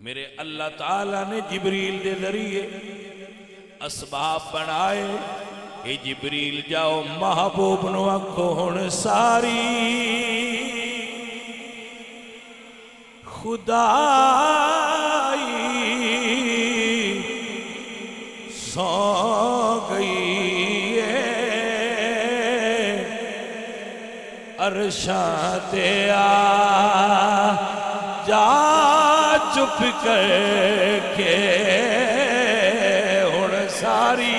میرے اللہ تعالیٰ نے جبریل دے ذریعے اسباب بنائے کہ جبریل جاؤ محبوب نو آکھو ہن ساری خدائی سو گئی ہے عرشاں تے آ جا چپ کر کے ہن ساری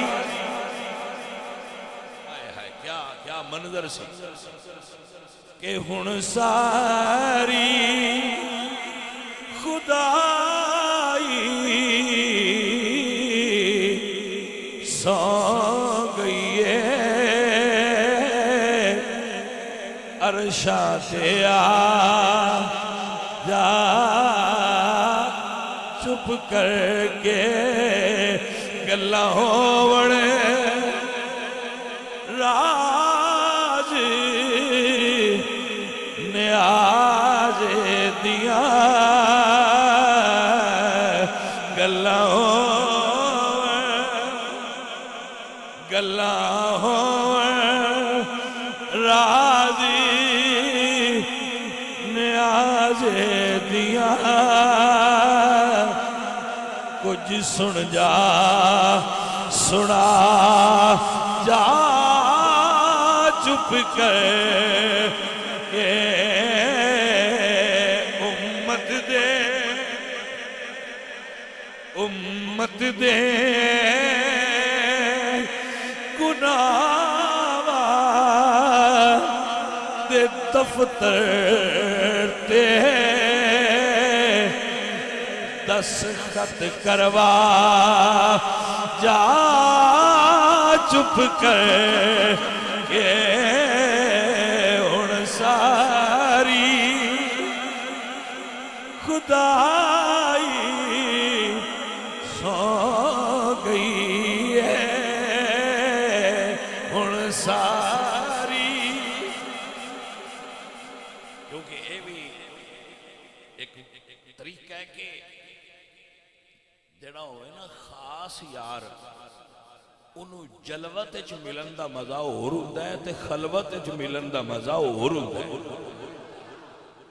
کیا منظر سی کہ ہن ساری خدائی سو گئی ہے عرشاں تے آ جا چپ کر کے گلاں ہووڑ راز نیاز دیاں گلاں ہووڑ رازی نیاز دیاں کچھ سن جا سنا جا چپ کر کے امت دے گناہ دے دفتر تے دستخط کروا جا چپ کر کے ہن ساری خدائی سو گئی ہے ہن ساری کیونکہ یہ بھی ایک طریقہ ہے کہ جڑا ہوئے نا خاص یار انہوں جلوت اچ ملن دا مزہ اور ہوندا ہے تے خلوت اچ ملن دا مزہ اور ہوندا ہے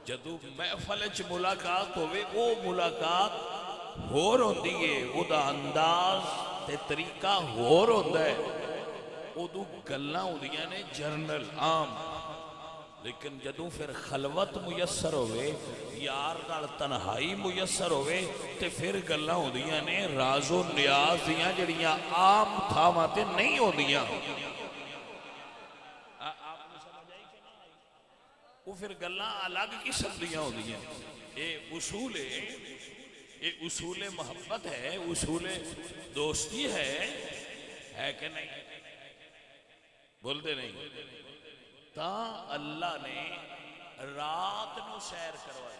جدو محفل اچ ملاقات ہوئے وہ ملاقات ہور ہوندی ہے وہ دا انداز تے طریقہ ہور ہوندا ہے وہ دو گلاں ہوندیاں نے جرنل عام لیکن جدوں پھر خلوت میسر ہوئے یار نال تنہائی میسر ہوئے تے پھر گلاں ہوندیاں نے راز و نیاز دیاں جڑیاں عام تھاواں تے نہیں ہوندیاں وہ پھر گلاں الگ قسم دیاں ہوندیاں اے اصول ہے یہ اصول محبت ہے اصول دوستی ہے کہ نہیں بولتے نہیں تا اللہ نے رات نو سیر کروائی